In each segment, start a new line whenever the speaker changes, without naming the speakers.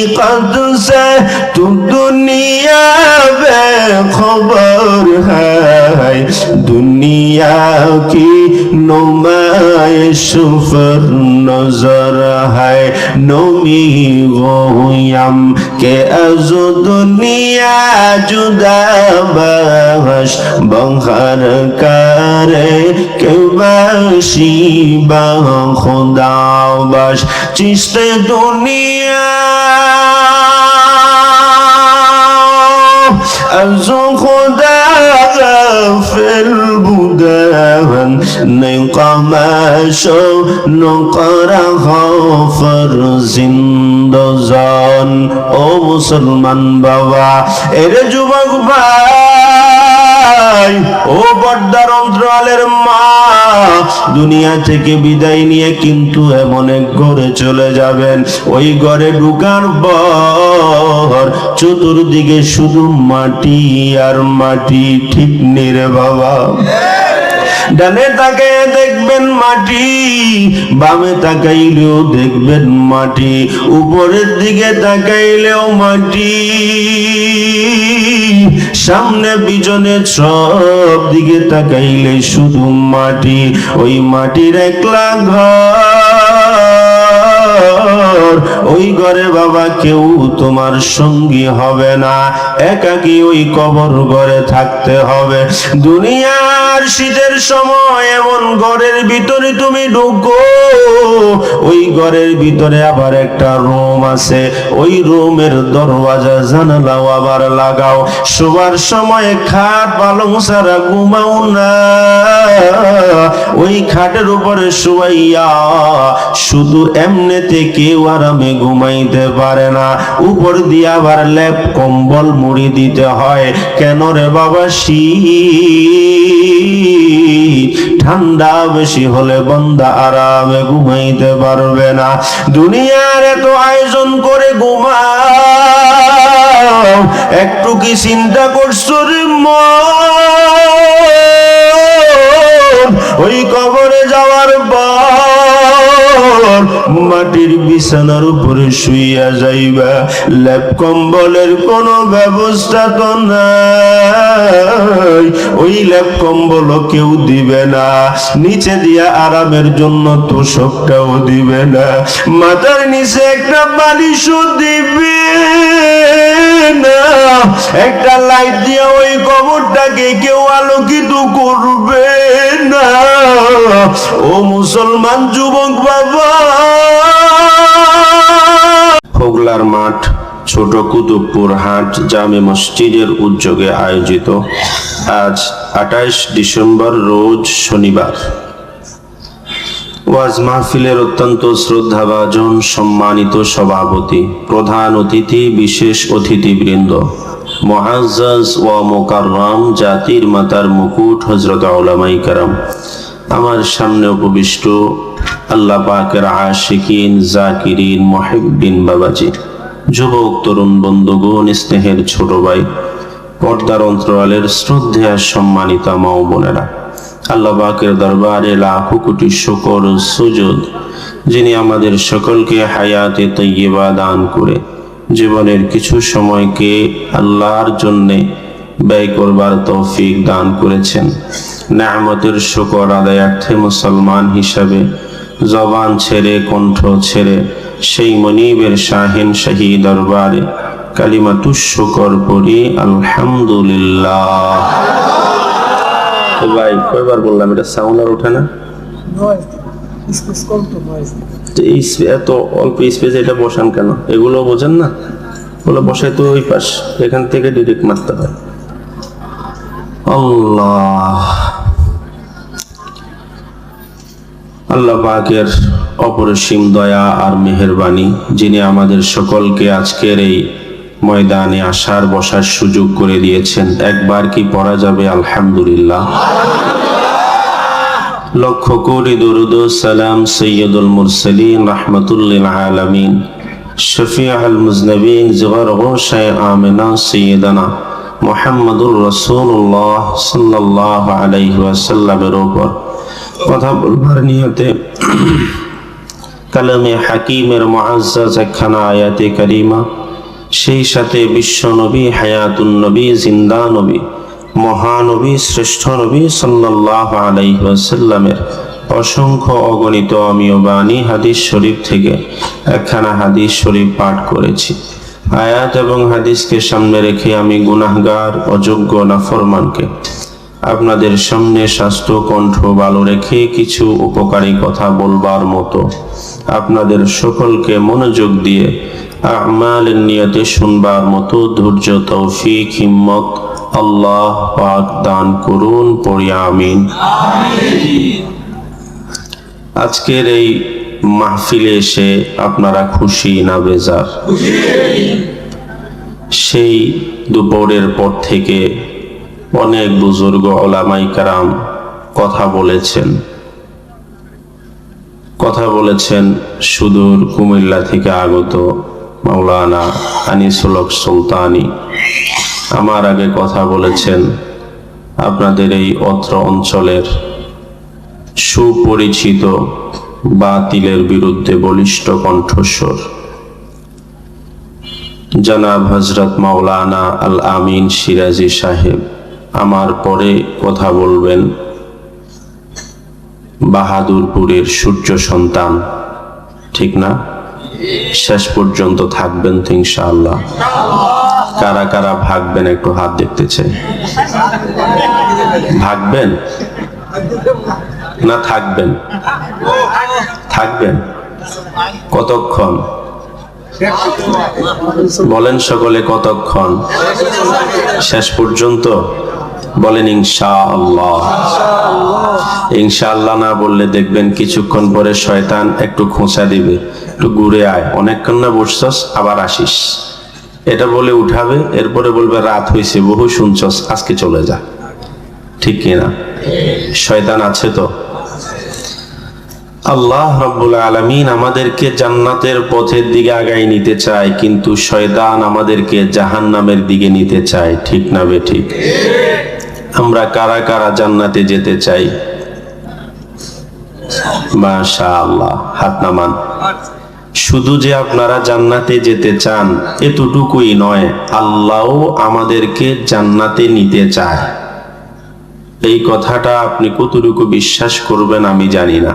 हकीकत से तू दुनिया बेखबर है, दुनिया की नुमाइश पर नजर है। नमी गोयम के अज दुनिया जुदा बहश बंखर करे के बाशी बा खुदा बश चिश्ते दुनिया अज खुदा गाफिल बुदावन नकामाशो नकरा खफर जिंदजान। ओ मुसलमान बाबा एरे যুবক ভাই, ও পর্দার অন্তরালের মা, দুনিয়া থেকে বিদায় নিয়ে কিন্তু এমন এক ঘরে চলে যাবেন, ওই ঘরে ঢুকার পর চতুর্দিকে শুধু মাটি আর মাটি। ঠিক নেই রে বাবা? ডানে তাকায় দেখবেন মাটি, বামে তাকাইলেও দেখবেন মাটি, উপরের দিকে তাকাইলেও মাটি, সামনে পিছনে সব দিকে তাকাইলে শুধু মাটি। ওই মাটির একলা ঘর, ওই ঘরে বাবা কেউ তোমার সঙ্গী হবে না, একাকী ওই কবর ঘরে থাকতে হবে। দুনিয়ার শীতের সময় এমন ঘরের ভিতরে তুমি ঢুকো, ওই ঘরের ভিতরে আবার একটা রুম আছে, ওই রুমের দরওয়াজা জানালাও আবার লাগাও। শোবার সময় খাট পালং ছাড়া ঘুমাও না, ওই খাটের উপরে শুয়াইয়া শুধু এমনিতে কেউ আরামে ঘুমাইতে পারে না, উপর দিয়ে আবার লেপ কম্বল মুড়ি দিতে হয়। কেন রে বাবা? শীত ঠান্ডা বেশি হলে বান্দা আরামে ঘুমাইতে পারবে না। দুনিয়ার এত আয়োজন করে ঘুমাও, একটু কি চিন্তা করছো রে মন? ওই কবরে যাওয়ার পর মাটির বিছানার উপরে শুইয়া যাইবা, লেপ কম্বলের কোনো ব্যবস্থা তো নাই, ওই লেপ কম্বল কেউ দিবে না, নিচে দিয়া আরামের জন্য তোষকটাও দিবে না, মাথার নিচে একটা বালিশও দিবে না, একটা লাইট দিয়া ওই কবরটাকে কেউ আলোকিত করবে না। ও মুসলমান যুবক বাবা, হোগলার মাঠ ছোট কুতুবপুর হাট জামে মসজিদের উদ্যোগে আয়োজিত আজ 28 ডিসেম্বর রোজ শনিবার ওয়াজ মাহফিলের অত্যন্ত শ্রদ্ধাভাজন সম্মানিত সভাপতি, প্রধান অতিথি, বিশেষ অতিথিবৃন্দ, মুআজ্জাজ ওয়া মুকাররম জাতির মাতার মুকুট হযরত উলামায়ে কেরাম, আমার সামনে উপবিষ্ট আল্লাহ পাকের আশিকিন, জাকিরিন, মুহিব্বিন বাবাজি, যুবক তরুণ বন্ধুগণ, স্নেহের ছোট ভাই, পর্দার অন্তরালের শ্রদ্ধেয় সম্মানিতা মা ও বোনেরা, আল্লাহ পাকের দরবারে লাখো কোটি শুকর ও সুজুদ, যিনি আমাদের সকলকে হায়াতে তাইয়্যিবা দান করে জীবনের কিছু সময়কে আল্লাহর জন্য ব্যয় করবার তৌফিক দান করেছেন। নেয়ামতের শুকর আদায়ার্থে মুসলমান হিসাবে জবান ছেড়ে, কণ্ঠ ছেড়ে সেই মনিবের শাহিন শাহী দরবারে কালিমাতুশ শুকর পড়ি আলহামদুলিল্লাহ। ভাই কয়বার বললাম এটা সাউন্ড আর ওঠে না? এত অল্প স্পেসে এটা বসান কেন? এগুলো বোঝেন না? বলে বসাই তো ওই পাশ, এখান থেকে ডিরেক্ট মারতে হয়। আল্লাহ আল্লাহ পাকের অপরিসীম দয়া আর মেহেরবানি, যিনি আমাদের সকলকে আজকের এই ময়দানে আসার বসার সুযোগ করে দিয়েছেন। একবার কি পড়া যাবে আলহামদুলিল্লাহ? লক্ষ কোটি দরুদ ও সালাম সৈয়দুল মুরসালিন রাহমাতুল লিল আলামিন শফিউল মুজনবিন জিগর গোশায়ে আমিনা সাইয়্যিদানা মুহাম্মদুর রাসূলুল্লাহ সাল্লাল্লাহু আলাইহি ওয়াসাল্লামের উপর কথা বলবার নিয়তে কালামে হাকিমের মুআজ্জাজ একখানা আয়াতে কারিমা, সেই সাথে বিশ্ব নবী, হায়াতুন নবী, জিন্দা নবী, মহানবী, শ্রেষ্ঠ নবী সাল্লাল্লাহু আলাইহি ওয়াসাল্লামের অসংখ্য অগণিত অমীয় বাণী হাদিস শরীফ থেকে একখানা হাদিস শরীফ পাঠ করেছি। আয়াত এবং হাদিসকে সামনে রেখে আমি গুনাহগার, অযোগ্য, নাফরমানকে আপনাদের সামনে স্বাস্থ্য কণ্ঠ ভালো রেখে কিছু উপকারী কথা বলবার মতো আপনাদের সকলকে মনোযোগ দিয়ে আমালের নিয়তে শুনবার মতো ধৈর্য, তৌফিক, হিম্মত আল্লাহ পাক দান করুন, পড়ি আমিন। আজকের এই মাহফিলে এসে আপনারা খুশি না বেজার? সেই দুপুরের পর থেকে অনেক বুজুর্গ ওলামায়ে কেরাম কথা বলেছেন সুদূর কুমিল্লা থেকে আগত মাওলানা আনিসুল হক সুলতানি। আমার আগে কথা বলেছেন আপনাদের এই অত্র অঞ্চলের সুপরিচিত বাতিলের বিরুদ্ধে বলিষ্ঠ কণ্ঠস্বর জনাব হযরত মাওলানা আল আমিন সিরাজি সাহেব। আমার পরে কথা বলবেন বাহাদুরপুরের সূর্য সন্তান, ঠিক না? শেষ পর্যন্ত থাকবেন তো ইনশাআল্লাহ? কারা কারা ভাগবেন একটু হাত দেখতে চাই। ভাগবেন না থাকবেন? থাকবেন। কতক্ষণ বলেন সকলে? কতক্ষণ? শেষ পর্যন্ত বলেন ইনশাআল্লাহ। ইনশাআল্লাহ না বললে দেখবেন কিছুক্ষণ পরে শয়তান একটু খোঁচা দিবে, একটু ঘুরে আয়, অনেকক্ষণ না বসছস, আবার আসিস, এটা বলে উঠাবে। এরপরে বলবে রাত হয়েছে, বহু শুনছস, আজকে চলে যা। ঠিক কিনা? শয়তান আছে তো। আল্লাহ রাব্বুল আলামিন আমাদেরকে জান্নাতের পথের দিকে আগায় নিতে চায়, কিন্তু শয়তান আমাদেরকে জাহান্নামের দিকে নিতে চায়। ঠিক না বেঠিক? আমরা কারা কারা জান্নাতে যেতে চাই? মাশাআল্লাহ, হাত নামান। শুধু যে আপনারা জান্নাতে যেতে চান এতটুকুই নয়, আল্লাহও আমাদেরকে জান্নাতে নিতে চায়। এই কথাটা আপনি কতটুকু বিশ্বাস করবেন আমি জানি না।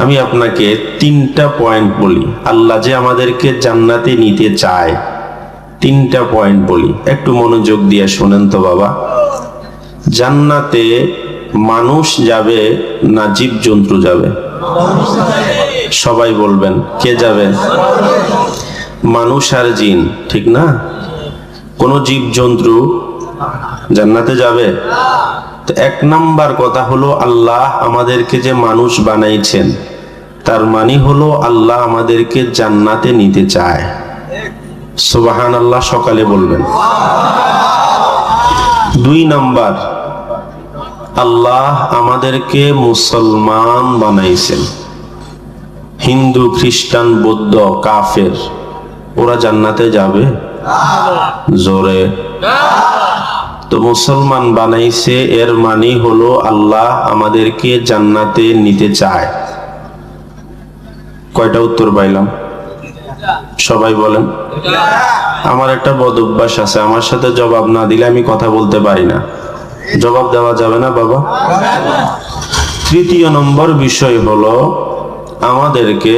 আমি আপনাকে 3টা পয়েন্ট বলি, আল্লাহ যে আমাদেরকে জান্নাতে নিতে চায়। 3টা পয়েন্ট বলি, একটু মনোযোগ দিয়ে শোনেন তো বাবা। জান্নাতে মানুষ যাবে না জীবজন্তু যাবে? সবাই বলবেন, কে যাবে? মানুষ আর জিন, ঠিক না? কোন জীবজন্তু জান্নাতে যাবে? তো 1 নাম্বার কথা হলো, আল্লাহ আমাদেরকে যে মানুষ বানাইছেন তার মানে হলো আল্লাহ আমাদেরকে জান্নাতে নিতে চায়। সুবহানাল্লাহ সকালে বলবেন। 2 নাম্বার, আল্লাহ আমাদেরকে মুসলমান বানাইছেন। হিন্দু, খ্রিস্টান, বৌদ্ধ, কাফের ওরা জান্নাতে যাবে? জোরে। তো মুসলমান বানাইছে, এর মানে হলো আল্লাহ আমাদেরকে জান্নাতে নিতে চায়। কয়টা উত্তর পাইলাম? সবাই বলেন। আমার একটা বদ অভ্যাস আছে, আমার সাথে জবাব না দিলে আমি কথা বলতে পারি না। জবাব দেওয়া যাবে না বাবা? 3 নম্বর বিষয় হলো আমাদেরকে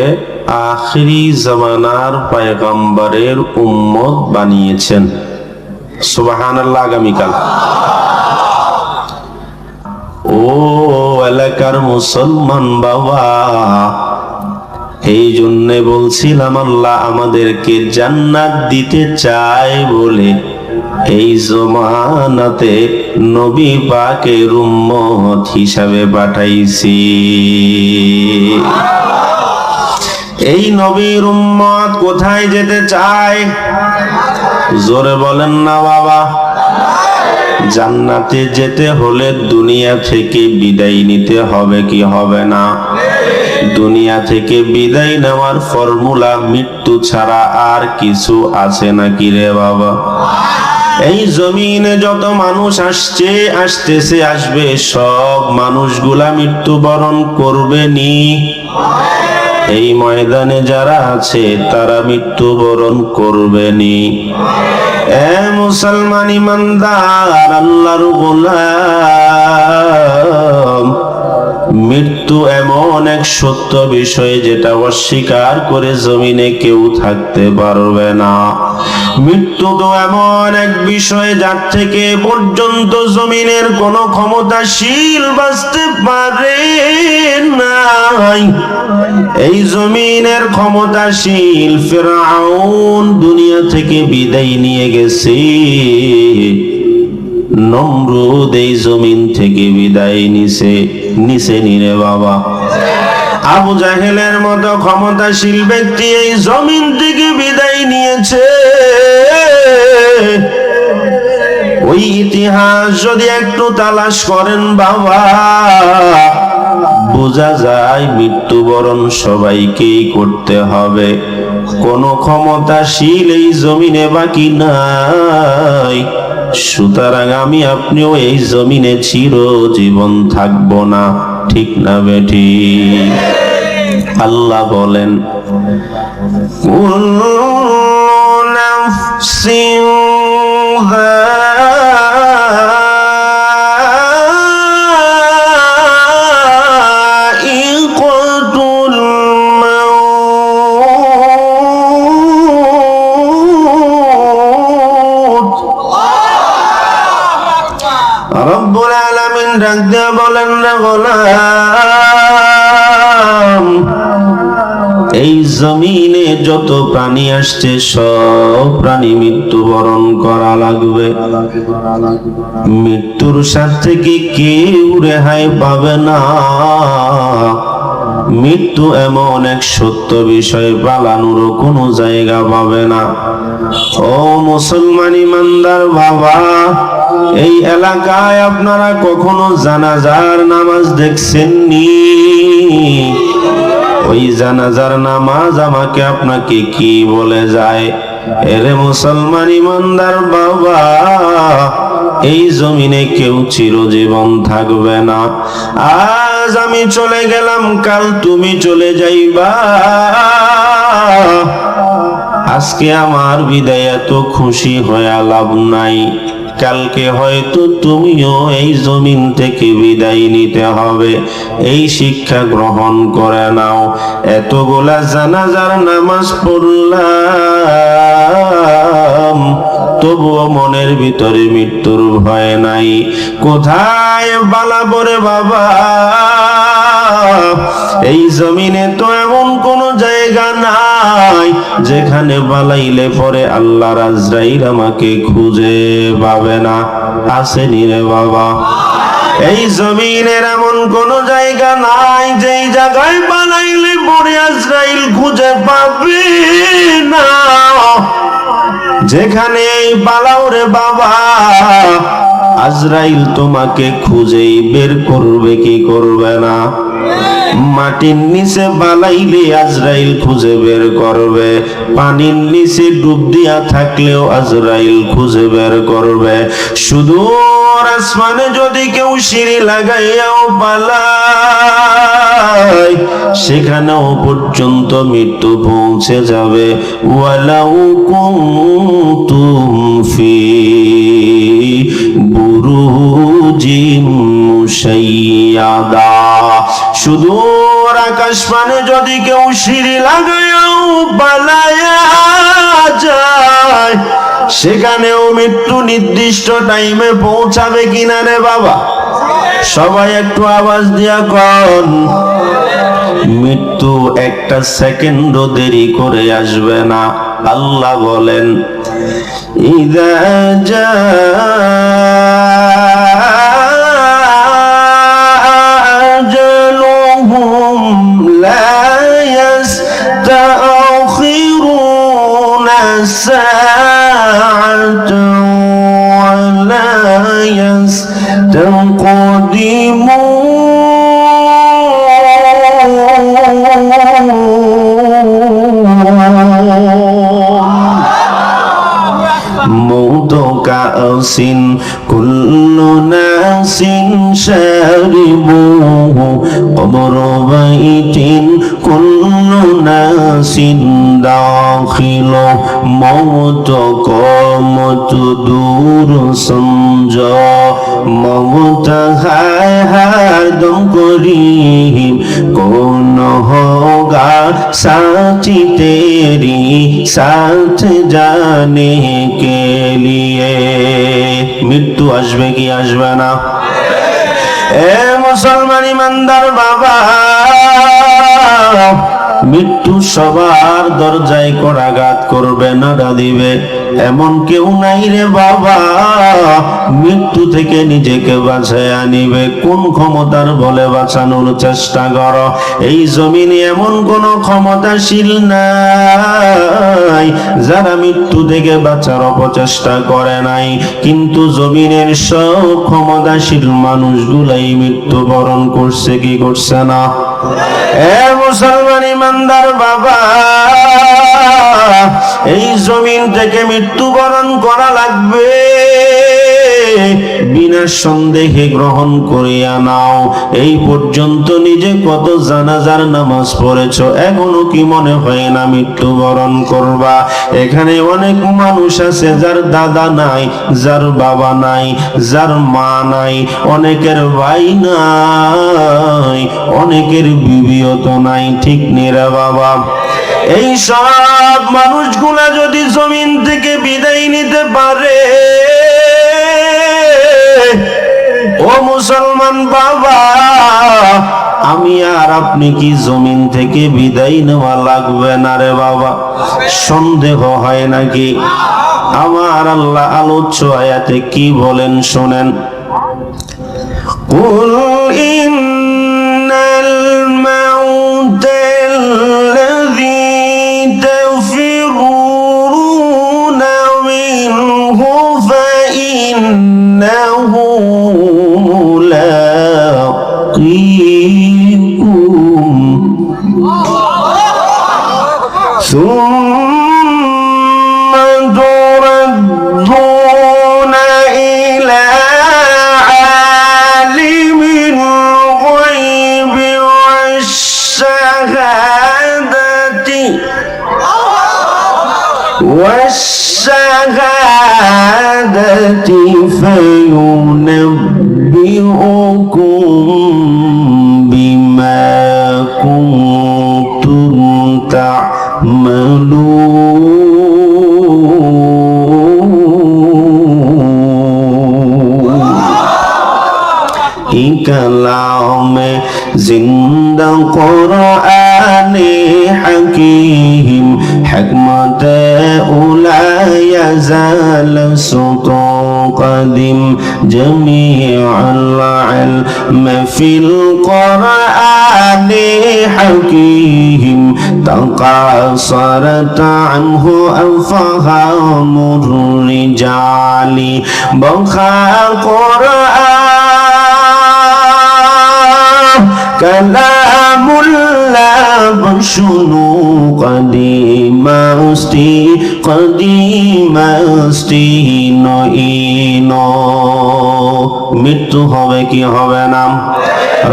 আখিরি জামানার পয়গম্বরের উম্মত বানিয়েছেন। সুবহানাল্লাহ। আগামীকাল ও এলাকার মুসলমান বাবা, এই জন্য বলছিলাম আল্লাহ আমাদেরকে জান্নাত দিতে চায় বলে এই জমানাতে নবী পাকের উম্মত হিসাবে পাঠাইছি। এই নবীর উম্মত কোথায় যেতে চায়? জোরে বলেন না বাবা। জান্নাতে যেতে হলে দুনিয়া থেকে বিদায় নিতে হবে কি হবে না? দুনিয়া থেকে বিদায় নেওয়ার ফর্মুলা মৃত্যু ছাড়া আর কিছু আছে নাকি রে বাবা? এই জমিনে যত মানুষ আসছে, আসতেছে, আসবে, সব মানুষগুলা মৃত্যুবরণ করবে নি? এই ময়দানে যারা আছে তারা মৃত্যুবরণ করবেনি। এ মুসলমান ইমানদার আল্লাহর গোলাম, মৃত্যু এমন এক সত্য বিষয় যেটা অস্বীকার করে জমিনে কেউ থাকতে পারবে না। মৃত্যু তো এমন এক বিষয় যার থেকে পর্যন্ত জমিনের কোন ক্ষমতাশীল বাঁচতে পারে নাই। এই জমিনের ক্ষমতাশীল ফিরআউন দুনিয়া থেকে বিদায় নিয়ে গেছে, নমরুদ এই জমিন থেকে বিদায় নিছে নিরে বাবা। আবু জাহেলের মতো ক্ষমতাশীল ব্যক্তি এই জমিন থেকে বিদায় নিয়েছে। ওই ইতিহাস যদি একটু তালাশ করেন বাবা, বোঝা যায় মৃত্যুবরণ সবাইকেই করতে হবে। কোন ক্ষমতাশীল এই জমিনে বাকি নাই। সুতরাং আমি আপনিও এই জমিনে চিরজীবন থাকবো না, ঠিক না বেঠি? আল্লাহ বলেন, কুল্লু নাফসিন যায়িকাতুল মাউত। রব্বুল আলামিন ডাক দিয়ে বলেন, রে গোলাম, এই জমিনে যত প্রাণী আসছে সব প্রাণী মৃত্যুবরণ করা লাগবে। মৃত্যুর সাথে থেকে কেউ রেহাই পাবে না। মৃত্যু এমন এক সত্য বিষয়, পালানোরও কোনো জায়গা পাবে না। ও মুসলমান ইমানদার বাবা, এই এলাকায় আপনারা কখনো জানাজার নামাজ দেখছেননি? ওই জানাজার নামাজ আমাকে আপনাকে কি বলে যায়? এরে মুসলমান ইমানদার বাবা, এই জমিনে কেউ চিরজীবন থাকবে না। আজ আমি চলে গেলাম, কাল তুমি চলে যাইবা। আজকে আমার বিদায় এত খুশি হয়ে লাভ নাই, কালকে হয়তো তুমিও এই জমিন থেকে বিদায় নিতে হবে। এই শিক্ষা গ্রহণ করে নাও। এতগুলা জানাজার নামাজ পড়লাম, তবুও মনের ভিতরে মৃত্যুর ভয় নাই। কোথায় বালাবো রে বাবা? এই জমিনে তো এমন কোন জায়গা নাই যেখানে বালাইলে পরে আল্লাহর আজরাইল আমাকে খুঁজে পাবে না। আসেনি রে বাবা? এই জমিনের এমন কোন জায়গা নাই যেই জায়গায় বানাইলে পরে আজরাইল খুঁজে পাবে না। যেখানে পালাও রে বাবা, আজরাইল তোমাকে খুঁজেই বের করবে, কি করবে না? মাটির নিচে বালাইলে আজরাইল খুঁজে বের করবে, পানির নিচে ডুব দিয়া থাকলেও আজরাইল খুঁজে বের করবে। শুধু আসমানে যদি কেউ সিঁড়ি লাগাইয়াও পালায়, সেখানেও পর্যন্ত মৃত্যু পৌঁছে যাবে। ওয়ালাউ কুনতুম ফি বুরুজিম মুশাইয়াদা, শুধু আকাশ পানে যদি কেউ সিঁড়ি লাগাইয়াও পালায়া যায়, সেখানেও মৃত্যু নির্দিষ্ট টাইমে পৌঁছাবে কিনা রে বাবা? সবাই একটু আওয়াজ দিয়া কন। মৃত্যু একটা সেকেন্ডও দেরি করে আসবে না। আল্লাহ বলেন, ইযা আজালুহুম লা ইস্তাখিরুনা সাআতান ওয়া লা ইস্তাকদিমুন। মৌত কাসিন কুল্লু নাসিন শারিবুহু কবর বাইতিন কুল্লু নাসিন দাখিল মৌত কমত দূর সমঝ মৌত হায় হরদম করিম कौन होगा साची तेरी साथ जाने के लिए मृत्यु আসবে কি আসবে না এ মুসলমান ইমানদার বাবা মৃত্যু সবার দরজায় করাঘাত করবে নাড়া দিবে এমন কেউ নাই রে বাবা মৃত্যু থেকে নিজেকে বাঁচায় আনিবে কোন ক্ষমতার বলে বাঁচানোর চেষ্টা করো এই জমিনে এমন কোন ক্ষমতাশীল নাই যারা মৃত্যু থেকে বাঁচার অপচেষ্টা করে নাই কিন্তু জমিনের সব ক্ষমতাশীল মানুষগুলাই মৃত্যুবরণ করছে কি করছে না এ মুসলমান ইমানদার বাবা এই জমিন থেকে মৃত্যুবরণ করা লাগবে বিনা সন্দেহে গ্রহণ করিয়া নাও এই পর্যন্ত নিজে কত জানাজার নামাজ পড়েছো এখনো কি মনে হয় না মৃত্যুবরণ করবা এখানে অনেক মানুষ আছে যার দাদা নাই যার বাবা নাই যার মা নাই অনেকের ভাই নাই অনেকের বিবিও তো নাই ঠিক নেরা বাবা এই সব মানুষগুলা যদি জমিন থেকে বিদায় নিতে পারে ও মুসলমান বাবা আমি আর আপনি কি জমিন থেকে বিদায় নেওয়া লাগবে না রে বাবা সন্দেহ হয় নাকি আমার আল্লাহ আলোচ্য আয়াতে কি বলেন শোনেন কুল ইন্নাল মাউতাল্লাযী তাফিরুনা মিনহু ফাইন্নাহু মুলাকীকুম সুম্মা তুরাদ্দুনা ইলা আলিমিল গায়বি والشهادة فينبئكم بما كنتم تعملون كلام زندہ قرآن حکیم حکمت اولا یزال سطو قدیم جمیع العلم فی القرآن حکیم تقاصرت عنه افهام الرجال بخا قرآن কালামুল্লাহ বশুনু কদিমাস্তি নইন মৃত্যু হবে কি হবে না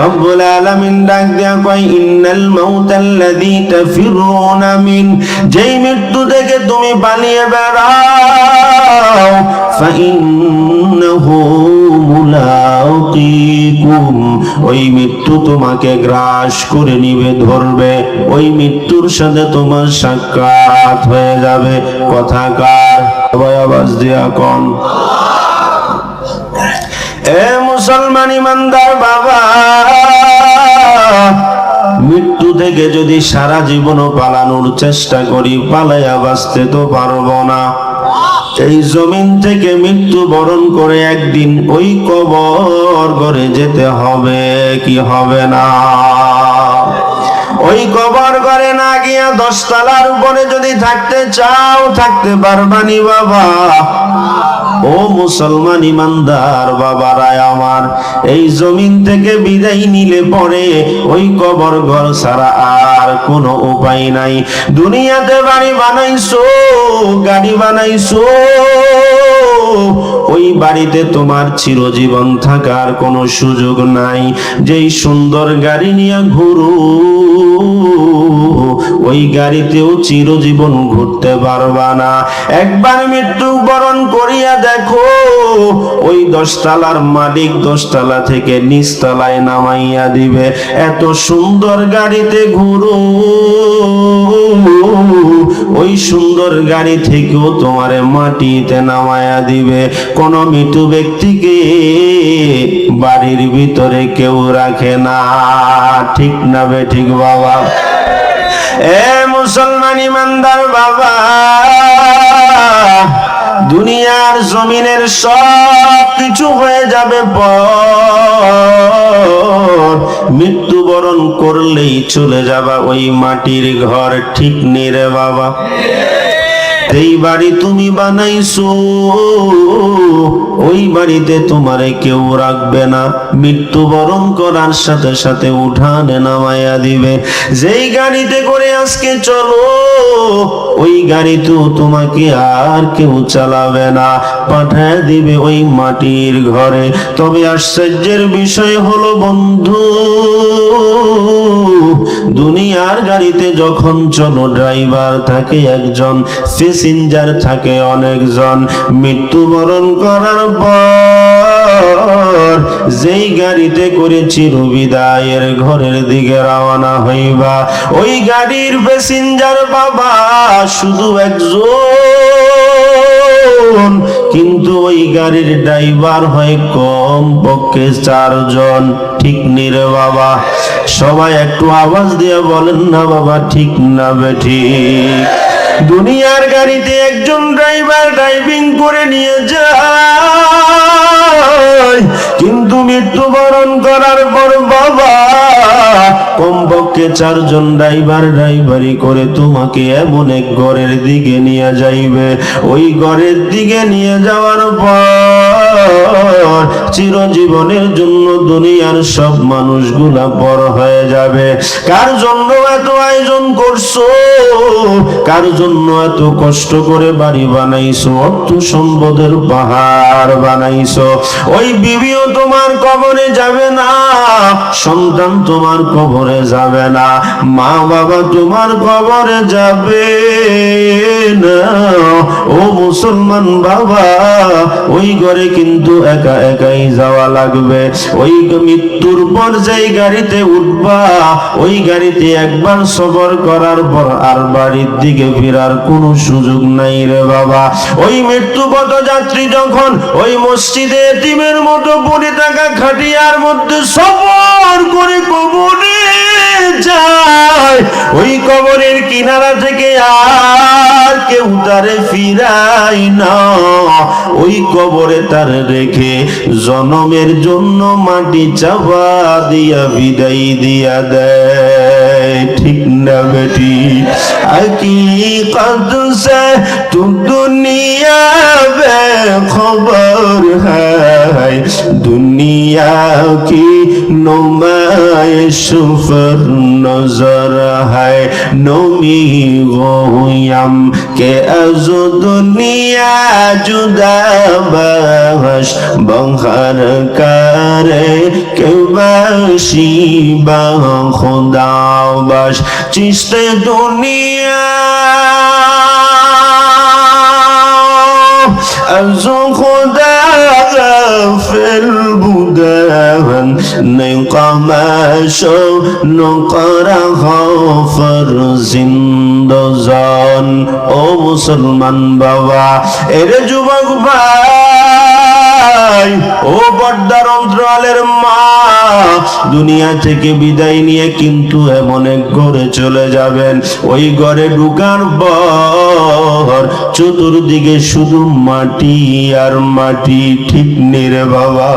রব্বুল আলামিন ডাক দিয়া কয় ইন্নাল মাউতাল্লাযী তাফিরুনা মিন যেই মৃত্যু থেকে তুমি পালিয়ে বেড়াও ফাইন্নাহু মুলাকীকুম ওই মৃত্যু তোমাকে গ্রাস করে নিবে ধরবে ওই মৃত্যুর সাথে তোমার সাক্ষাৎ হয়ে যাবে কথাকার সবাই আওয়াজ দিয়া কোন এ মুসলমান ইমানদার বাবা মৃত্যু থেকে যদি সারা জীবনও পালানোর চেষ্টা করি পালাইয়া বাঁচতে তো পারবো না এই জমিন থেকে মৃত্যু বরণ করে একদিন ওই কবর ঘরে যেতে হবে কি হবে না ওই কবর ঘরে না গিয়া 10 তলার উপরে যদি থাকতে চাও থাকতে পারবানি বাবা ও মুসলমান ইমানদার বাবারা আমার এই জমিন থেকে বিদায় নিলে পরে ওই কবর ঘর ছাড়া আর কোনো উপায় নাই দুনিয়াতে বাড়ি বানাইছো গাড়ি বানাইছো ওই বাড়িতে তোমার চিরজীবন থাকার কোনো সুযোগ নাই যেই সুন্দর গাড়ি নিয়ে ঘুরো ওই গাড়িতেও চিরজীবন ঘুরতে পারবা না। একবার মৃত্যুবরণ করিয়া দেখো, ওই 10 তলার মালিক 10 তলা থেকে নিচ তলায় নামাইয়া দিবে। এত সুন্দর গাড়িতে ঘুরো, ওই সুন্দর গাড়ি থেকেও তোমারে মাটিতে নামায়া দিবে। কোন মৃত্যু ব্যক্তিকে বাড়ির ভিতরে কেউ রাখে না, ঠিক না বেঠিক বাবা? এ মুসলমান ইমানদার বাবা, দুনিয়ার জমিনের সব কিছু হয়ে যাবে পর, মৃত্যুবরণ করলেই চলে যাবা ওই মাটির ঘর, ঠিক নেই রে বাবা? এই বাড়ি তুমি বানাইছো, ওই বাড়িতে তোমারে কেউ রাখবে না। মৃত্যুবরণ করার সাথে সাথে উঠানে নামাইয়া দিবে। যেই গাড়িতে করে আজকে চলো, ওই গাড়িতেও তোমাকে আর কেউ চালাবে না, পাঠায় দিবে ওই মাটির ঘরে। তবে আশ্চর্যের বিষয় হলো বন্ধু, দুনিয়ার গাড়িতে যখন চলো ড্রাইভার থাকে একজন, প্যাসেঞ্জার থাকে অনেকজন। মৃত্যুবরণ করার পর যেই গাড়িতে করে চিরবিদায়ের ঘরের দিকে রওনা হইবা, ওই গাড়ির প্যাসেঞ্জার বাবা শুধু একজন, কিন্তু ওই গাড়ির ড্রাইভার হয় কম পক্ষে 4 জন, ঠিক নি রে বাবা? সবাই একটু আওয়াজ দিয়ে বলেন না বাবা, ঠিক না বেঠিক? দুনিয়ার গাড়িতে একজন ড্রাইভার ড্রাইভিং করে নিয়ে যায়, কিন্তু মৃত্যুবরণ করার পর বাবা কমপক্ষে 4 জন ড্রাইভার ড্রাইভারি করে তোমাকে এমন এক ঘরের দিকে নিয়ে যাইবে। ওই ঘরের দিকে নিয়ে যাওয়ার পর চিরজীবনের জন্য দুনিয়ার সব মানুষগুলা পর হয়ে যাবে। কার জন্য এত আয়োজন করছো, কার জন্য এত কষ্ট করে বাড়ি বানাইছো, অর্থ সম্পদের পাহাড় বানাইছো, ওই বিবিও তোমার কবরে যাবে না, সন্তান তোমার কবরে যাবে না, মা বাবা তোমার কবরে যাবে না। ও মুসলমান বাবা, ওই ঘরে কিন্তু একা একাই যাওয়া লাগবে। ওই মৃত্যুর পর যেই গাড়িতে উঠবা, ওই গাড়িতে একবার সফর করার পর আর বাড়ির দিকে ফেরার কোনো সুযোগ নাই রে বাবা। ওই মৃত্যুপথ যাত্রী যখন ওই মসজিদে এতিমের মতো পড়ে থাকা খাটিয়ার মধ্যে সফর করে কবরে যায়, ওই কবরের কিনারা থেকে আর কেউ তারে ফিরায় না। ওই কবরে তার রেখে জনমের জন্য মাটি চাপা দিয়া বিদায় দিয়া দেয়, ঠিক না বেটি? हकीकत से तू दुनिया बेखबर है, दुनिया की नुमाइश पर नजर है, नमी गोयम के अज दुनिया जुदा बहश बंखर करे के बाशी बा खुदा बश चिश्ते दुनिया از خدا غافل بودن نقمش و نقره خافر زندزان। ও মুসলমান বাবা, এর যুবক ভাই, ও পর্দার অন্তরালের মা, দুনিয়া থেকে বিদায় নিয়ে কিন্তু এমন এক ঘরে চলে যাবেন, ওই ঘরে ঢুকার পর চতুর্দিকে শুধু মাটি আর মাটি, ঠিক নেই রে বাবা?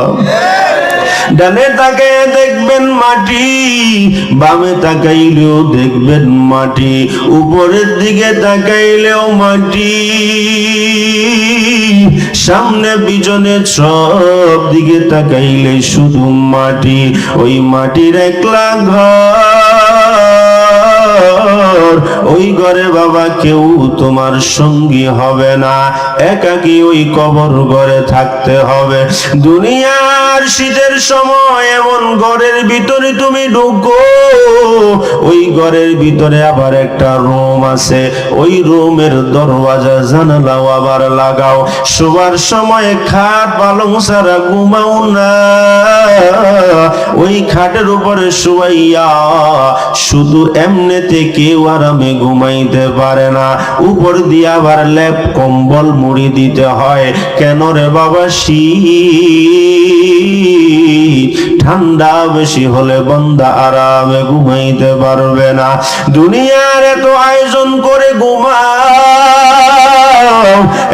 ডানে তাকাইলে দেখবেন মাটি, বামে তাকাইলেও দেখবেন মাটি, উপরের দিকে তাকাইলেও মাটি, সামনে পিছনে সব দিকে তাকাইলে শুধু মাটি। ওই মাটির একলা ঘর, ওই ঘরে বাবা কেউ তোমার সঙ্গী হবে না, একাকী ওই কবর ঘরে থাকতে হবে। দুনিয়ার শীতের সময় এমন ঘরের ভিতরে তুমি ঢুকো, ওই ঘরের ভিতরে আবার একটা রুম আছে, ওই রুমের দরওয়াজা জানালাও আবার লাগাও। শোবার সময় খাট পালং ছাড়া ঘুমাও না, ওই খাটের উপরে শুয়াইয়া শুধু এমনিতে কেউ আরামে ঘুমাইতে পারে না, উপর দিয়ে আবার লেপ কম্বল মুড়ি দিতে হয়। কেন রে বাবা? শীত ঠান্ডা বেশি হলে বান্দা আরামে ঘুমাইতে পারবে না। দুনিয়ার এত আয়োজন করে ঘুমাও,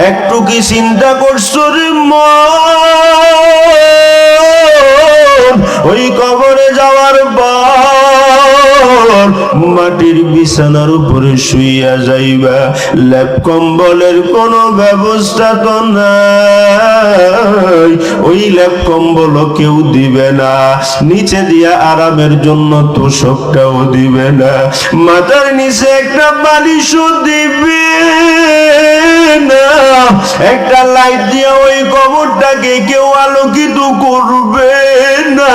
একটু কি চিন্তা করছো রে মন? ওই কবরে যাওয়ার পর মাটির বিছানার উপরে শুইয়া যাইবা, লেপ কম্বলের কোনো ব্যবস্থা তো নাই, ওই লেপ কম্বল কেউ দিবে না, নিচে দিয়া আরামের জন্য তোষকটাও দিবে না, মাথার নিচে একটা বালিশও দিবে না, একটা লাইট দিয়া ওই কবরটাকে কেউ আলোকিত করবে না।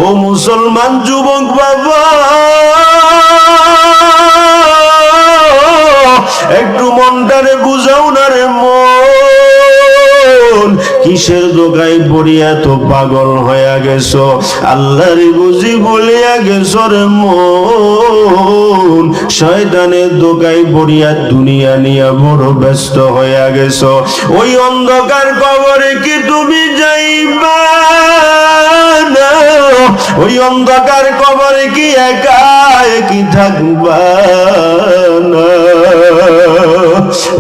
ও মুসলমান যুবক বাবা, একটু মনটারে বুঝাও না রে মন, কিসের দোকায় পড়িয়া তো পাগল হইয়া গেছো, আল্লাহর বুঝি বলিয়া গেছো রে মন, শয়তানের দোকায় পড়িয়া দুনিয়া নিয়ে বড় ব্যস্ত হইয়া গেছো। ওই অন্ধকার কবরে কি তুমি যাইবা না? ওই অন্ধকার কবরে কি একা একই থাকবা না?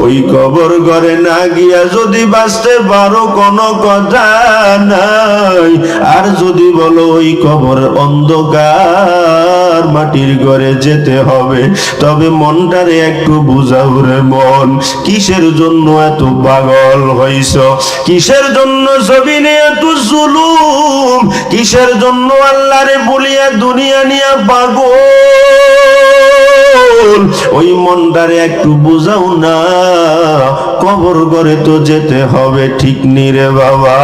ওই কবর ঘরে না গিয়া যদি বাঁচতে পারো কোনো কথা নাই, আর যদি বলো ওই কবর অন্ধকার মাটির ঘরে যেতে হবে, তবে মনটারে একটু বুঝাও রে মন, কিসের জন্য এত পাগল হইছ? কিসের জন্য জমিনে এত জুলুম? কিসের জন্য আল্লাহরে বলিয়া দুনিয়া নিয়া পাগল? ওই মনটারে একটু বুঝাও না, কবর ঘরে তো যেতে হবে, ঠিক নি রে বাবা?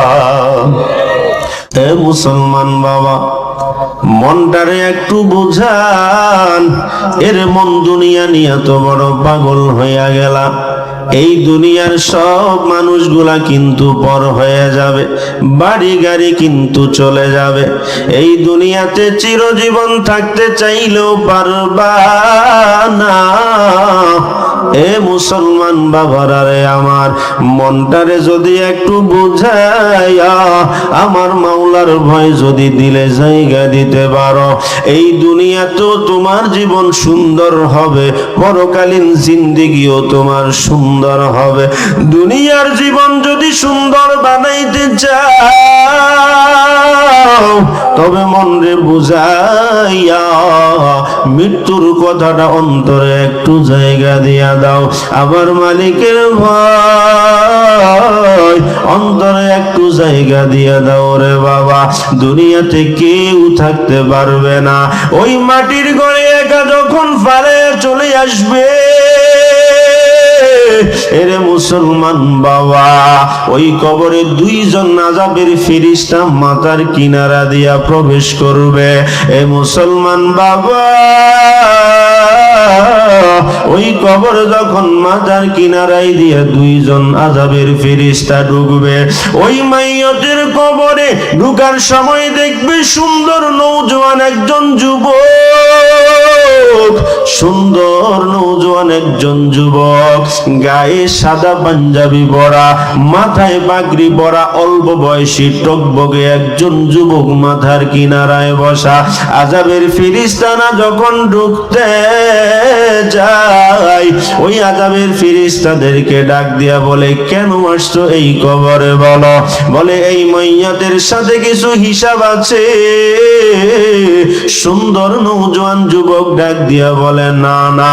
এ মুসলমান বাবা, মনটারে একটু বুঝান। এর মন দুনিয়া নিয়ে তো বড় পাগল হইয়া গেলা। এই দুনিয়ার সব মানুষগুলা কিন্তু পর হয়ে যাবে, বাড়ি গাড়ি কিন্তু চলে যাবে। এই দুনিয়াতে চিরজীবন থাকতে চাইলেও পারবা না। এ মুসলমান বাবারা রে, আমার মনটারে যদি একটু বুঝাইয়া আমার মাওলার ভয় যদি দিলে জায়গা দিতে পারো, এই দুনিয়া তো তোমার জীবন সুন্দর হবে, পরকালীন জিন্দেগিও তোমার সুন্দর হবে। দুনিয়ার জীবন যদি সুন্দর বানাইতে চাও, তবে মনরে বুঝাইয়া মৃত্যুর কথাটা অন্তরে একটু জায়গা দিয়া দাও। আমার মালিকের ভয় অন্তরে একটু জায়গা দিয়া দাও রে বাবা। দুনিয়াতে কেউ থাকতে পারবে না। ওই মাটির ঘরে একা যখন ফালে চলে আসবে, এরে মুসলমান বাবা, ওই কবরে দুইজন আযাবের ফেরেশতা মাথার কিনারা দিয়া প্রবেশ করবে। এ মুসলমান বাবা, ওই কবর যখন মাথার কিনারায় দিয়া দুইজন আযাবের ফেরেশতা ঢুকবে, ওই মাইয়তের কবরে ঢুকার সময় দেখবে সুন্দর নওজোয়ান একজন যুবক, সুন্দর নওজোয়ান একজন যুবক, গায়ে সাদা পাঞ্জাবি পরা, মাথায় পাগড়ি পরা, অল্প বয়সী টকবগে একজন যুবক মাথার কিনারায় বসা। আযাবের ফেরেশতারা যখন ঢুকতে যায়, ওই আযাবের ফেরেশতাদেরকে ডাক দিয়া বলে, কেন আসছো এই কবরে বলো? বলে, এই মাইয়াতের সাথে কিছু হিসাব আছে। সুন্দর নওজোয়ান যুবক ডাক দিয়া দিয়া বলে, না না,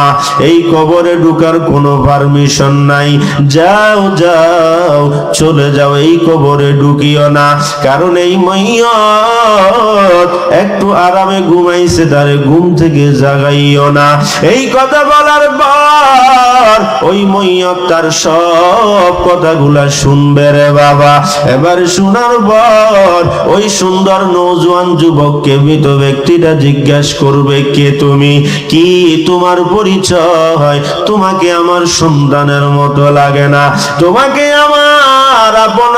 এই কবরে ঢোকার কোনো পারমিশন নাই, যাও যাও চলে যাও, এই কবরে ঢুকিও না। কারণ এই মাইয়াত একটু আরামে ঘুমাইছে, তারে ঘুম থেকে জাগাইও না। এই কথা বলার পর ওই মাইয়াত তার সব কথাগুলা শুনবে রে বাবা। এবার শোনার পর ওই সুন্দর নওজোয়ান যুবককে মৃত ব্যক্তিটা জিজ্ঞাসা করবে, কে তুমি, কি তোমার পরিচয়? তোমাকে আমার সন্তানের মতো লাগে না, তোমাকে আমার আপন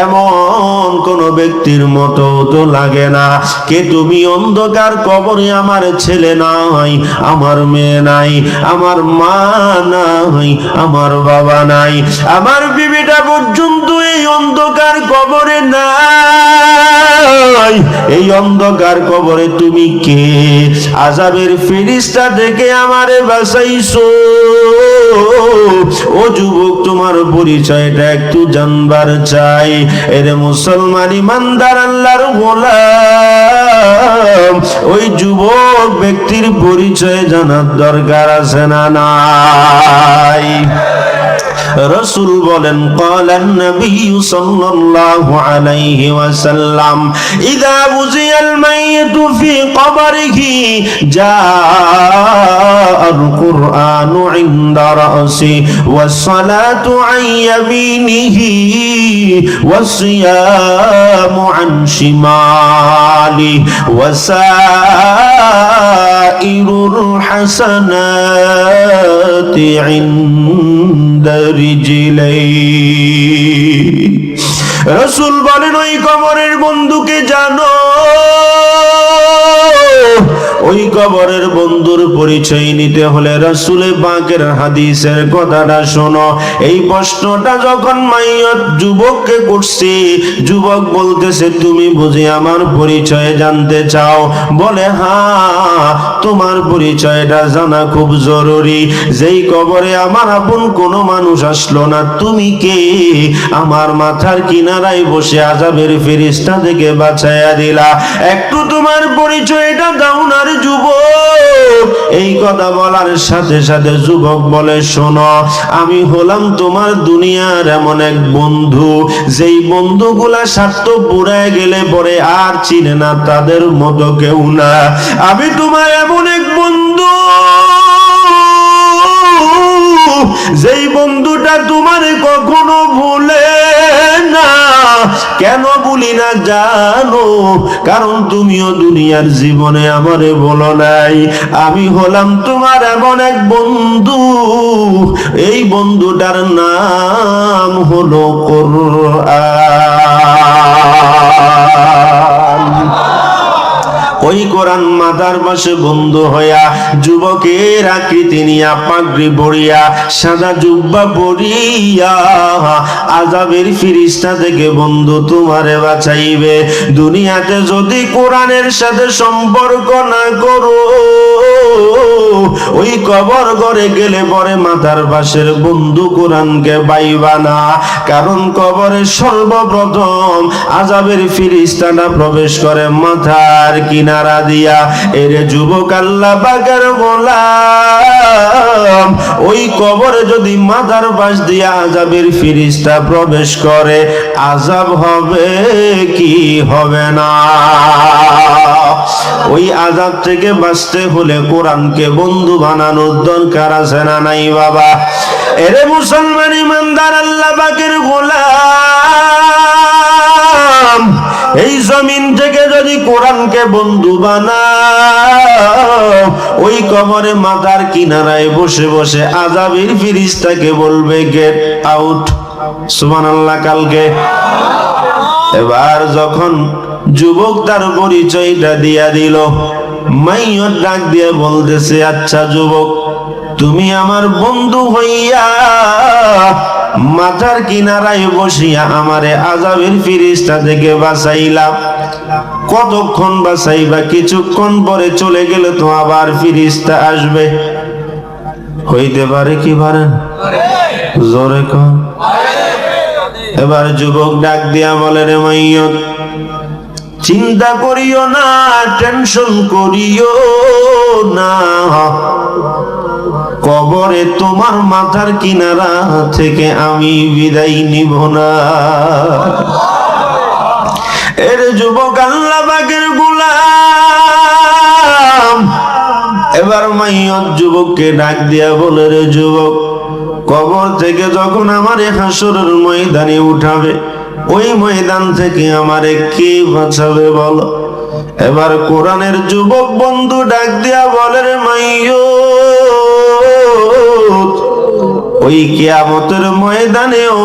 এমন কোন ব্যক্তির মতো তো লাগে না। কে তুমি? অন্ধকার কবরে আমার ছেলে নাই, আমার মেয়ে নাই, আমার মা নাই, আমার বাবা নাই, আমার বিবিটা পর্যন্ত এই অন্ধকার কবরে নাই। এই অন্ধকার কবরে তুমি কে? আযাবের ফেরেশতা থেকে আমারে বাঁচাইছো। ও যুবক, তোমার পরিচয়টা একটু জানবার চাই। এরে মুসলমান ইমানদার আল্লাহর গোলাম, ওই যুবক ব্যক্তির পরিচয় জানার দরকার আছে না নাই? রাসূল বলেন, ক্বালান নবী সাল্লাল্লাহু আলাইহি ওয়াসাল্লাম, ইযা বুজিয়াল মাইয়িতু ফি কবরিহি জাআল কুরআনু ইনদা রাসি ওয়াস সালাতু আন ইয়ামিনিহি ওয়াস সিয়ামু আন শিমালি ওয়াসাইরুল হাসানাতি ইনদা রাসূল বলেন, ওই কবরের বন্ধুকে জানো? ওই কবরের বন্ধুর পরিচয় নিতে হলে রাসূলে পাকের হাদিসের কথাটা শোনো। এই প্রশ্নটা যখন মাইয়ত যুবককে করছে, যুবক বলতেছে, তুমি বুঝি আমার পরিচয় জানতে চাও? বলে, হ্যাঁ, তোমার পরিচয়টা জানা খুব জরুরি। যেই কবরে আমার আপন কোনো মানুষ আসলো না, তুমি কে? আমার মাথার কিনারায় বসে আযাবের ফেরেশতা থেকে বাঁচাইয়া দিলা, একটু তোমার পরিচয়টা দাও না রে যুবক। এই কথা বলার সাথে সাথে যুবক বলে, শোনো, আমি হলাম তোমার দুনিয়ার এমন এক বন্ধু, যেই বন্ধুগুলা স্বার্থ পুরায় গেলে পরে আর চিনে না, তাদের মতো কেউ না। আমি তোমার এমন এক বন্ধু, যেই বন্ধুটা তোমারে কখনো ভুলে না। কেন ভুলি না জানো? কারণ তুমিও দুনিয়ার জীবনে আমারে বলো নাই। আমি হলাম তোমার এমন এক বন্ধু, এই বন্ধুটার নাম হলো কোরআন। ওই কোরআন মাথার পাশে বন্ধু হইয়া, যুবকের আকৃতি নিয়া, পাগড়ি পরিয়া, সাদা জুব্বা পরিয়া, আযাবের ফেরেশতা থেকে বন্ধু তোমারে বাঁচাইবে। দুনিয়াতে যদি কোরআনের সাথে সম্পর্ক না করো, ওই কবর ঘরে গেলে পরে মাথার পাশের বন্ধু কোরআনকে পাইবা না। কারণ কবরে সর্বপ্রথম আযাবের ফেরেশতারা প্রবেশ করে মাথার কিনারা দিয়া। এরে যুবক, আল্লাহ পাকের গোলাম, ওই কবরে যদি মাথার পাশ দিয়া আযাবের ফেরেশতা প্রবেশ করে, আযাব হবে কি হবে না? ওই আযাব থেকে বাঁচতে হলে কোরআনকে বন্ধু বানানোর দরকার আছে না নাই বাবা? এরে মুসলমান ইমানদার আল্লাহ পাকের গোলাম, এই জমিন থেকে যদি কোরআনকে বন্ধু বানাও, ওই কবরে মাথার কিনারায় বসে বসে আযাবের ফেরেশতাকে বলবে, গেট আউট। সুবহানাল্লাহ। কালকে এবার যখন যুবক তার পরিচয়টা দিয়া দিল, মাইয়ত ডাক দিয়ে বলতেছে, আচ্ছা যুবক, তুমি আমার বন্ধু হইয়া মাথার কিনারায় বসিয়া আমারে আযাবের ফেরেশতা থেকে বাঁচাইলা, কতক্ষণ বাঁচাইবা? কিছুক্ষণ পরে চলে গেলে তো আবার ফেরেশতা আসবে। হইতে পারে কি পারেন? জোরে কন। এবার যুবক ডাক দিয়া বলে, রে মাইয়ত, চিন্তা করিও না, টেনশন করিও না, কবরে তোমার মাথার কিনারা থেকে আমি বিদায় নিব না। এর যুবক আল্লাহ পাকের গোলাম এবার মাইয়ত যুবককে ডাক দিয়া বলে, রে যুবক, কবর থেকে যখন আমারে হাসরের ময়দানে উঠাবে, ওই ময়দান থেকে আমারে কে বাঁচাবে বলো? এবার কোরআনের যুবক বন্ধু ডাক দিয়া বলে, রে মাইয়ত, ওই কিয়ামতের ময়দানেও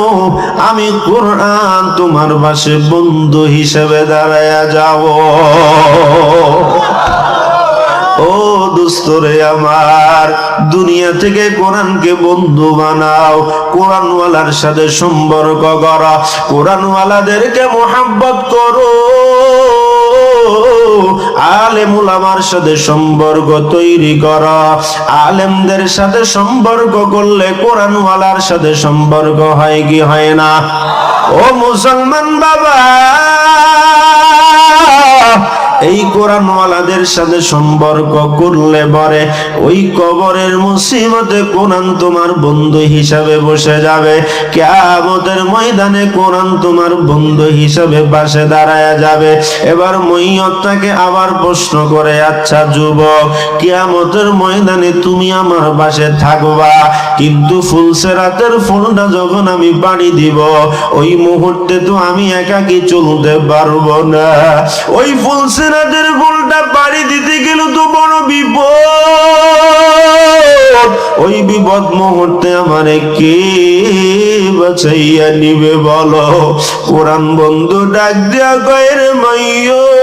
আমি কোরআন তোমার পাশে বন্ধু হিসেবে দাঁড়ায়া যাব। ও দোস্তরে আমার, দুনিয়া থেকে কোরআনকে বন্ধু বানাও, কোরআনওয়ালার সাথে সম্পর্ক করো, কোরআনওয়ালাদেরকে মোহাব্বত করো, আলেম উলামার সাথে সম্পর্ক তৈরি করো। আলেমদের সাথে সম্পর্ক করলে কোরআনওয়ালার সাথে সম্পর্ক হয় কি হয় না? ও মুসলমান বাবা, এই কোরআনওয়ালাদের সাথে সম্পর্ক করলে পরে ওই কবরের মুসিবতে কোরআন তোমার বন্ধু হিসাবে বসে যাবে, কিয়ামতের ময়দানে কোরআন তোমার বন্ধু হিসাবে পাশে দাঁড়ায়া যাবে। এবার মইয়তটাকে আবার প্রশ্ন করে, আচ্ছা যুবক, কিয়ামতের ময়দানে তুমি আমার পাশে থাকবা, কিন্তু ফুলসেরাতের ফুলটা যখন আমি পাড়ি দিব, ওই মুহূর্তে তো আমি একাকী চলতে পারবো না। ওই ফুলসেরাতের ফুলটা পাড়ি দিতে গেল তো বড় বিপদ। ওই বিপদ মুহূর্তে আমারে কে বাঁচাইয়া নিবে বলো? কোরআন বন্ধু ডাক দিয়া কয়, রে মাইয়ত,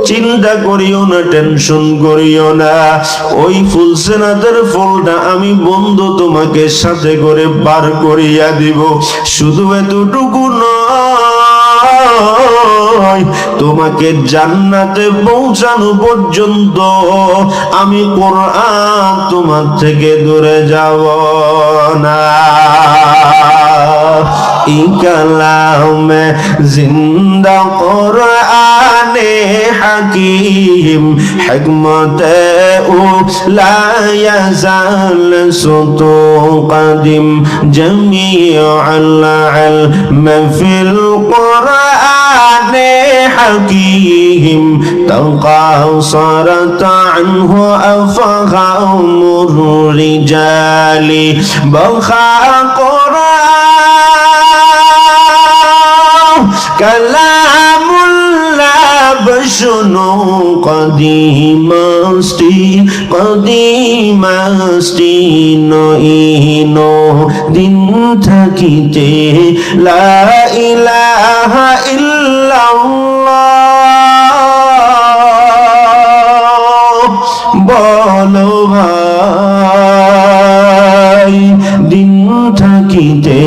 চিন্তা করিও না, টেনশন করিও না, ওই ফুলসেরাতের ফুলটা আমি বন্ধু তোমাকে সাথে করে পার করিয়া দিব। শুধু এতটুকু নয়, তোমাকে জান্নাতে পৌঁছানো পর্যন্ত আমি কোরআন তোমার থেকে দূরে যাব না। ইকালামে জিন্দা কোরআনে হাকিম, হিকমতে ও লা ইয়াজাল সুতু কাদিম, জামিউল ইলম ফিল কোরআনে হাকিম, তাকাসরাত আনহু আফহামুর রিজালি, বখা কালামুল্লাহ বশুনো কদিমাস্তি কদিমাস্তি নইনো দিন থাকিতে লা ইলাহা ইল্লাল্লাহ বলো ভাই, দিন থাকিতে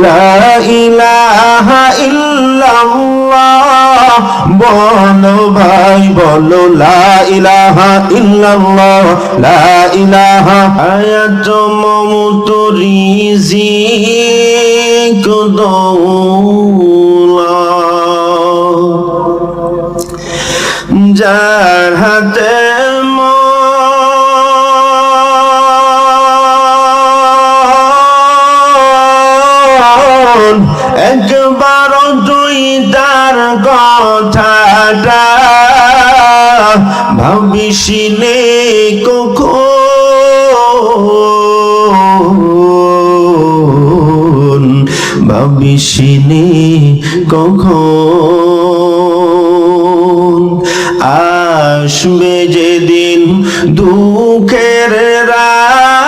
লা ইলাহা ইল্লাল্লাহ বলো ভাই, বলো লা ইলাহা ইল্লাল্লাহ, লা ইলাহা। হায়াত মমত রিজিক দৌলত যার হাতে একবার তুই তার কথাটা ভাবিসিনে কখন, ভাবিসিনে কখন আসবে যেদিন দুঃখের রাতি,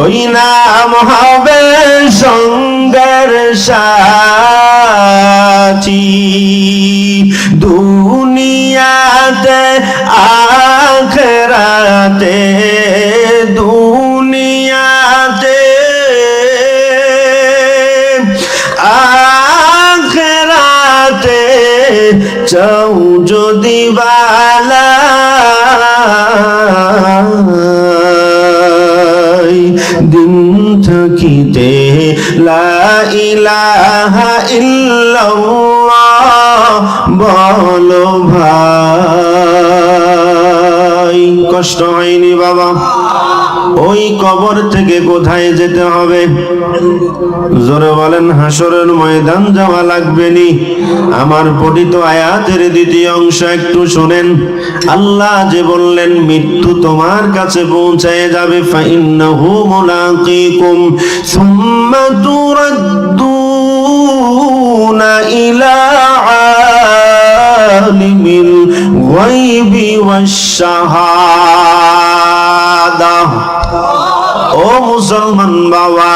ওই নাম হবে সঙ্গের সাথী। দুনিয়াতে আখিরাতে, দুনিয়াতে আখিরাতে চাও যদি বালা ইল্লাল্লাহ বলো ভাই। কষ্ট হয়নি বাবা? ওই কবর থেকে কোথায় যেতে হবে? জোরে বলেন। হাসরের ময়দান যাওয়া লাগবে নি। আমার পঠিত আয়াতের দ্বিতীয় অংশ একটু শুনেন। আল্লাহ যে বললেন মৃত্যু তোমার কাছে পৌঁছায় যাবে, ফাইন্নাহু মুলাকিকুম সুম্মা তুরাদ্দুনা ইলা আলিমিল গায়বি ওয়াশ শাহাদা। ও মুসলমান বাবা,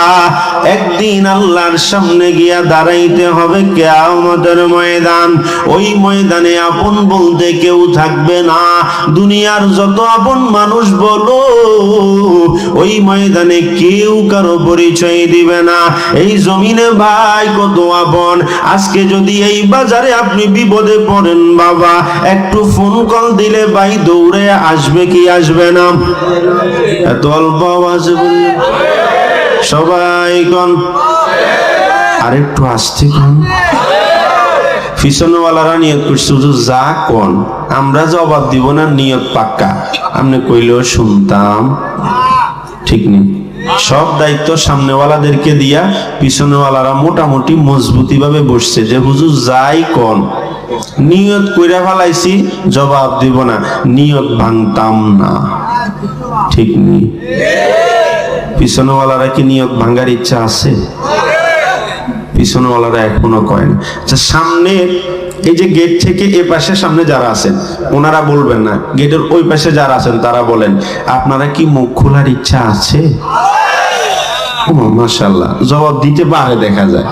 একদিন আল্লাহর সামনে গিয়া দাঁড়াইতে হবে কিয়ামতের ময়দান। ওই ময়দানে আপন বলতে কেউ থাকবে না। দুনিয়ার যত আপন মানুষ বলো, ওই ময়দানে কেউ কারো পরিচয় দিবে না। এই জমিনে ভাই কত আপন। আজকে যদি এই বাজারে আপনি বিপদে পড়েন বাবা, একটু ফোন কল দিলে ভাই দৌড়ে আসবে কি আসবে না? এত অল্প আওয়াজে বললেন সবাই কোন, আরেকটু আসতে কোন। পিছনেওয়ালারা নিয়ত করছে যা কোন আমরা জবাব দিব না, নিয়ত পাক্কা। আপনি কইলেও শুনতাম, ঠিক নেই। সব দায়িত্ব সামনেওয়ালাদেরকে দিয়া পিছনেওয়ালারা মোটামুটি মজবুতি ভাবে বসছে যে হুজুর যাই কোন, নিয়ত কইরা ফেলাইছি জবাব দিব না, নিয়ত ভাঙতাম না, ঠিক নেই। পিছনেওয়ালারা কি নিয়ত ভাঙার ইচ্ছা আছে? পিছনেওয়ালারা এখনো কয় না। আচ্ছা, সামনে এই যে গেট থেকে এ পাশে সামনে যারা আছেন ওনারা বলবেন না, গেটের ওই পাশে যারা আছেন তারা বলেন, আপনারা কি মুখ খোলার ইচ্ছা আছে? মাশাআল্লাহ, জবাব দিতে পারে দেখা যায়।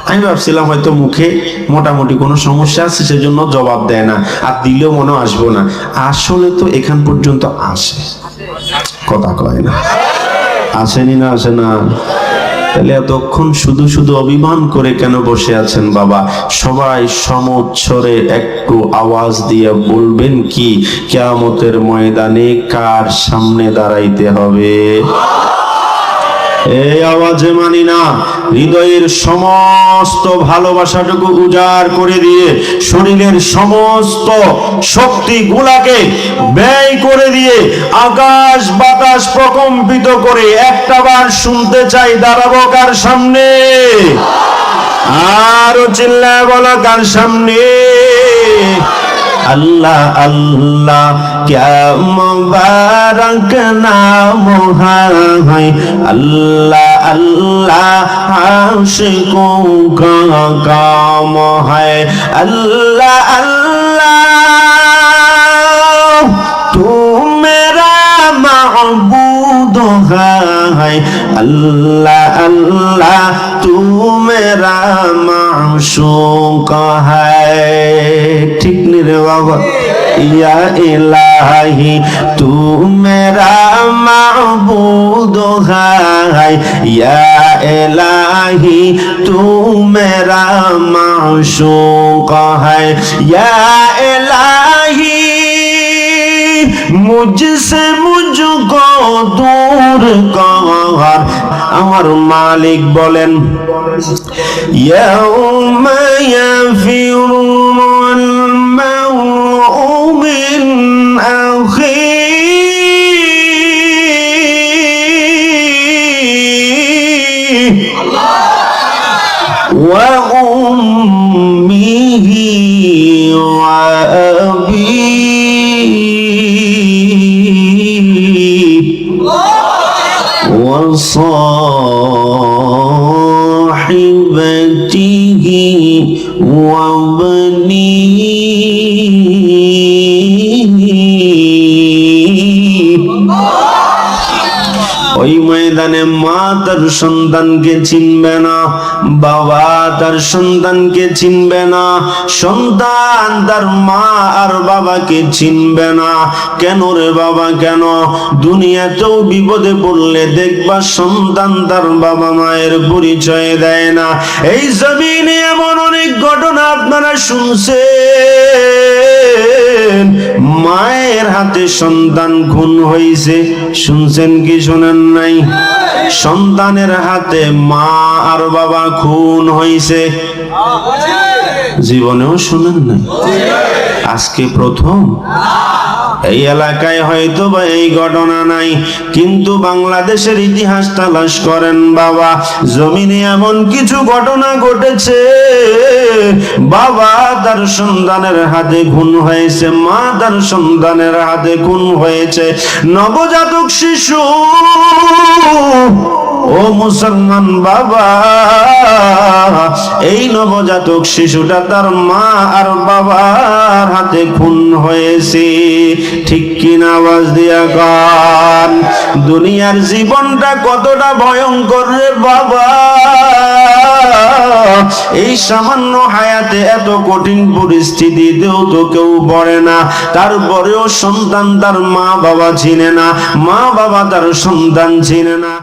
আমি ভাবছিলাম হয়তো মুখে মোটামুটি কোনো সমস্যা আছে সেজন্য জবাব দেয় না, আর দিলেও মনে আসবো না। আসলে তো এখান পর্যন্ত আসে, কথা কয় না। আসেনি না? আসে না? তাহলে এতক্ষণ শুধু শুধু অভিমান করে কেন বসে আছেন বাবা? সবাই সমুচ্ছরে একটু আওয়াজ দিয়ে বলবেন কি কিয়ামতের ময়দানে কার সামনে দাঁড়াইতে হবে? এই আওয়াজে মানি না। হৃদয়ের সমস্ত ভালোবাসাটুকু উজাড় করে দিয়ে, শরীরের সমস্ত শক্তি গুলাকে ব্যয় করে দিয়ে, আকাশ বাতাস প্রকম্পিত করে একটা বার শুনতে চাই, দাঁড়াবো কার সামনে? আরো চিল্লায় বলো কার সামনে? আল্লাহ আল্লাহ क्या मुबारक नाम है, अल्लाह अल्लाह आशिकों का काम है, अल्लाह अल्लाह तू मेरा महबूब है, अल्लाह अल्लाह तू मेरा माशूक है। ठीक नहीं रे बाबा? या इलाही तू मेरा महबूब है, या इलाही तू मेरा माशूक है, या इलाही मुझसे मुझको दूर कर। আমার মালিক বলেন, ইয়াউমা ইয়াফিরুল মারউ মিন আখিহি ওয়া উম্মিহি ওয়া وصاحبته وبنيه। ওই ময়দানে মা তার সন্তানকে চিনবে না, বাবা তার সন্তানকে চিনবে না, সন্তান তার মা আর বাবাকে চিনবে না। কেন রে বাবা কেন? দুনিয়াতেও বিপদে পড়লে দেখবা সন্তান তার বাবা মায়ের পরিচয় দেয় না। এই জমিনে এমন অনেক ঘটনা আপনারা শুনছেন, মায়ের হাতে সন্তান খুন হয়েছে, শুনছেন কি শোনেন নাই? সন্তানের হাতে মা আর বাবা খুন হয়েছে, জীবনেও শোনেন নাই? আজকে প্রথম? এই এলাকায় হয়তো বা এই ঘটনা নাই, কিন্তু বাংলাদেশের ইতিহাস তালাশ করেন বাবা, জমিনে এমন কিছু ঘটনা ঘটেছে, বাবা তার সন্তানের হাতে খুন হয়েছে, মা তার সন্তানের হাতে খুন হয়েছে। নবজাতক শিশু, ও মুসলমান বাবা, এই নবজাতক শিশুটা তার মা আর বাবার হাতে খুন হয়েছে। ঠিক কিনা? আওয়াজ দিয়া গান। দুনিয়ার জীবনটা কতটা ভয়ঙ্কর রে বাবা, এই সামান্য হায়াতে এত কঠিন পরিস্থিতিতেও তো কেউ পড়ে না, তারপরেও সন্তান তার মা বাবা চিনে না, মা বাবা তার সন্তান চিনে না।